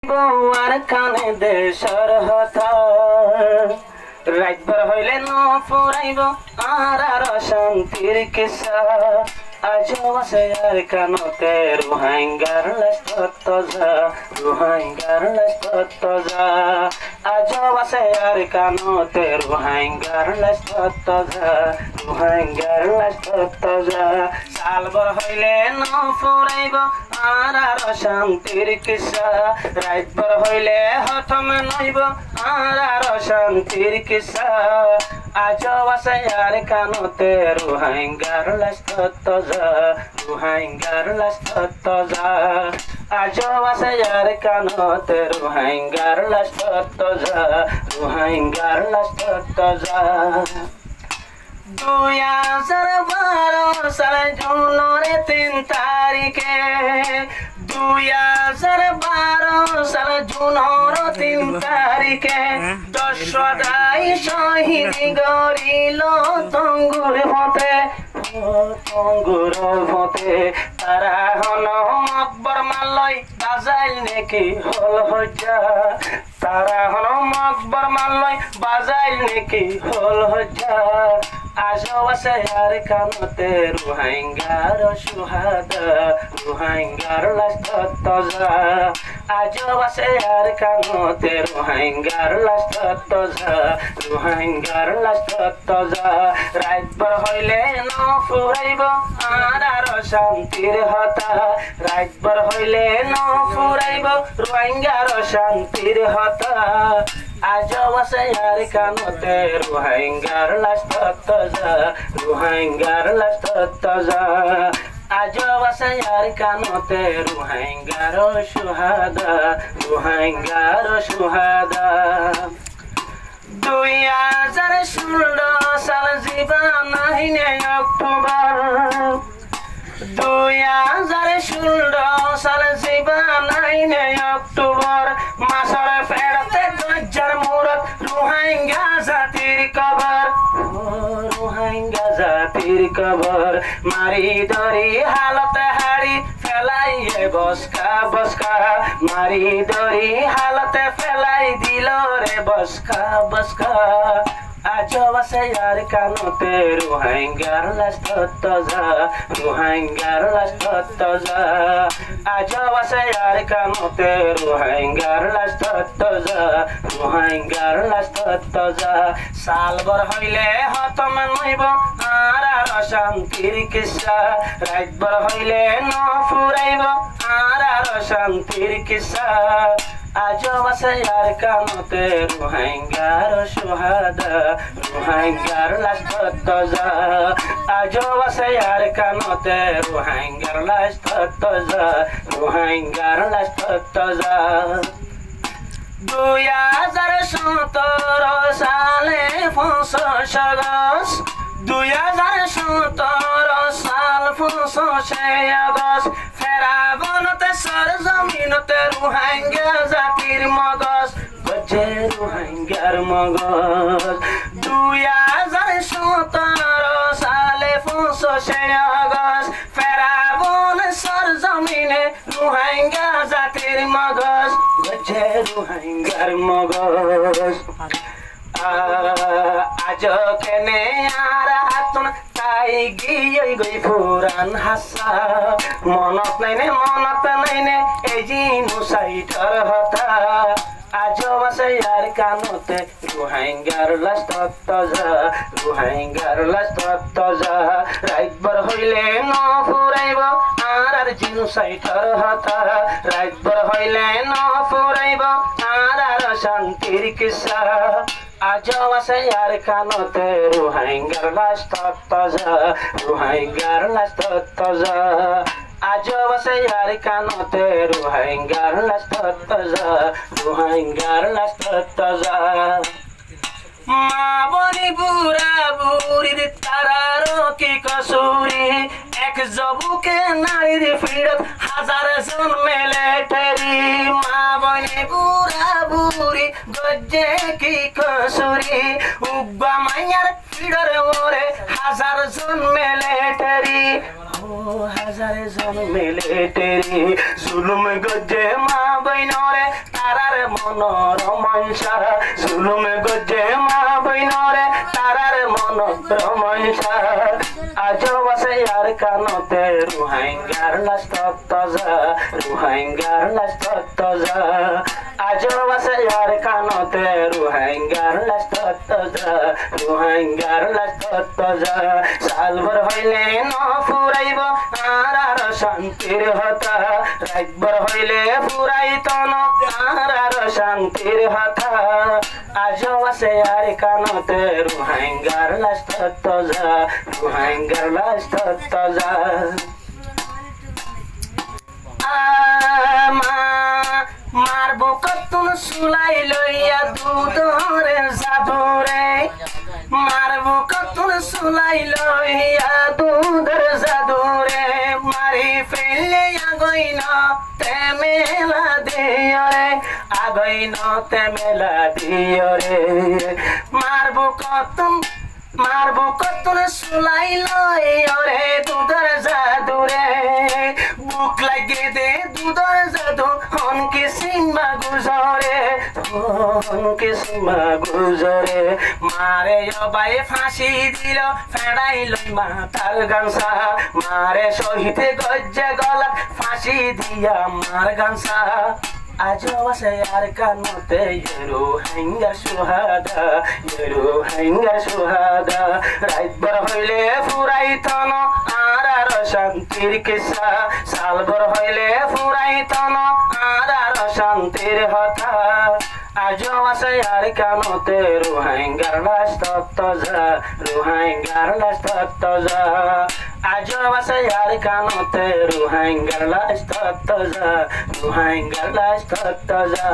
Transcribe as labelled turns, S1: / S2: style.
S1: বউয়ার কানে দেশর হতা রাতভর হইলে ন ফুরাইব আর শান্তির কিসা আজও আছে আর কানতে রুহাইঙ্গার লাস্তত যা রুহাইঙ্গার লাস্তত যা আজও আছে আর কানতে রুহাইঙ্গার লাস্তত যা রুহাইঙ্গার লাস্তত যা সালভর হইলে ন ফুরাইব আর শান্তির কিসা রাতভর হইলে হঠম নইব আর শান্তির কিসা আজও আছে আর কানতে রুহাইঙ্গার লাস্তত যা রুহাইঙ্গার লাস্তত যা আজও আছে আর কানতে রুহাইঙ্গার লাস্তত যা রুহাইঙ্গার লাস্তত যা 2012 সালে জুনের 3 তারিখে 2012 সালে জুনের 3 তারিখে 10 সদাই শহীদ গরিল তঙ্গুর হতে তারা হন মকবর মালয় বাজাইল নাকি হল হজ্জা তারা হন মকবর মালয় বাজাইল নাকি হল হজ্জা আজও আছে আর কানতে রুহাইঙ্গার সুহাদা রুহাইঙ্গার লাস্তত যা আজও আছে আর কানতে রুহাইঙ্গার লাস্তত যা রুহাইঙ্গার লাস্তত যা রাতভর হইলে ন ফুরাইব আর শান্তির হতা রাতভর হইলে ন ফুরাইব রোহিঙ্গার শান্তির হতা আজও আছে আর কানতে রোহিঙ্গার লাস্তত যা রোহিঙ্গার লাস্তত যা আজও আছে আর কানতে রোহিঙ্গার সুহাদা রোহিঙ্গার সুহাদা 2016 সাল জীবন অক্টোবর 2016 সাল জীবন অক্টোবর মাসর ফেরতে গজ্জার মুরত রোহিঙ্গা জাতির কবর রোহিঙ্গা জাতির কবর মারি ধরি হালতে হাড়ি ফেলাইয়ে বসকা বসকা মারি ধরি হালতে ফেলাই দিল রে বসকা বসকা আজও আছে আর কানতে রোহিঙ্গার লাস্তত যা রোহিঙ্গার লাস্তত যা আজও আছে আর কানতে রোহিঙ্গার লাস্তত যা রোহিঙ্গার লাস্তত যা সালভর হইলে হতম নইব আর শান্তির কিসা রাতভর হইলে ন ফুরাইব আর শান্তির কিসা আজও আছে আর কানতে রোহিঙ্গার সুহাদা রোহিঙ্গার লাস্তত যা আজও আছে আর কানতে রোহিঙ্গার লাস্তত যা রোহিঙ্গার লাস্তত যা 2017 সালে 25 আগস্ট 2017 সাল 25 আগস্ট ফেরাবনতে সরজমিনতে রোহিঙ্গা জাতির মগজ গজে রোহিঙ্গার মগজ 2017 সালে 25 আগস্ট ফেরাবন সরজমিনে রোহিঙ্গা জাতির মগজ গজে রোহিঙ্গার মগজ আজ কেনে আর হাতুন তাই গিয়ে গই পুরান হাসা মনত নাইনে এই জিনু সাইটার হতা আজও আছে আর কানতে রোহিঙ্গার লাস্তত যা রোহিঙ্গার লাস্তত যা রাতভর হইলে ন ফুরাইব আর জিনু সাইটার হতা রাতভর হইলে ন ফুরাইব আর শান্তির কিসা আজও আছে আর কানতে রোহিঙ্গার লাস্তত যা রোহিঙ্গার লাস্তত যা আজও আছে আর কানতে রোহিঙ্গার লাস্তত যা রোহিঙ্গার লাস্তত যা মা বনি বুড়া বুড়ির তারার কি কসুরি এক জবুকে নারীর ফিরত হাজার জন্মেলে ঠেরি মা বনি বুড়া বুড়ি গজ্জে কি কসুরি উব্বা মাইয়ার ফিডরে ওরে হাজার জন্মেলে ঠেরি হাজারে জন্মেলে টেরি জুলুম গজ্জে মা বইনরে তারার মনর মনসা জুলুম গজ্জে মা বইনরে তারার মনর মনসা আজও আছে আর কানতে রুহাইঙ্গার লাশ তত্তজা রুহাইঙ্গার লাশ তত্তজা আজও আছে আর কানতে রুহাইঙ্গার লাশ তত্তজা রুহাইঙ্গার লাশ তত্তজা সালভর হইলে ন ফুরাইব আর শান্তির হতা রাতভর হইলে ফুরাইত না আর শান্তির হতা আজও আছে আর কানতে রুহাইঙ্গার লাশ তত্তজা রুহাইঙ্গার লাশ তত্তজা মার বুকতুন সুলাই লইয়া দুধরে জাদুরে মার বুকতুন সুলাই লইয়া দুধর জাদুরে মারি ফেলে আগইন তেমেলা দিয়রে আগইন তেমেলা দিয়রে মার বুকতুন সুলাই লইয়রে দুধর জাদুরে বুক লাগে দে দুধর জাদু হনকে সীমা গুজরে হনকে সীমা গুজরে মারে বাই ফাঁসি দিল ফেড়াই লই মাতার গামছা মারে সহিতে গজ্জে গলাত ফাঁসি দিয়া মার গামছা আজও আছে আর কানতে রুহাইঙ্গার সুহাদা রুহাইঙ্গার সুহাদা রাতভর হইলে ফুরাইত না আর শান্তির কিসা সালভর হইলে ফুরাইত না আর শান্তির হতা আজও আছে আর কানতে রুহাইঙ্গার লাশ তত্তজা রুহাইঙ্গার লাশ তত্তজা আজও আছে আর কানতে রুহাইঙ্গার লাশ তত্তজা রুহাইঙ্গার লাশ তত্তজা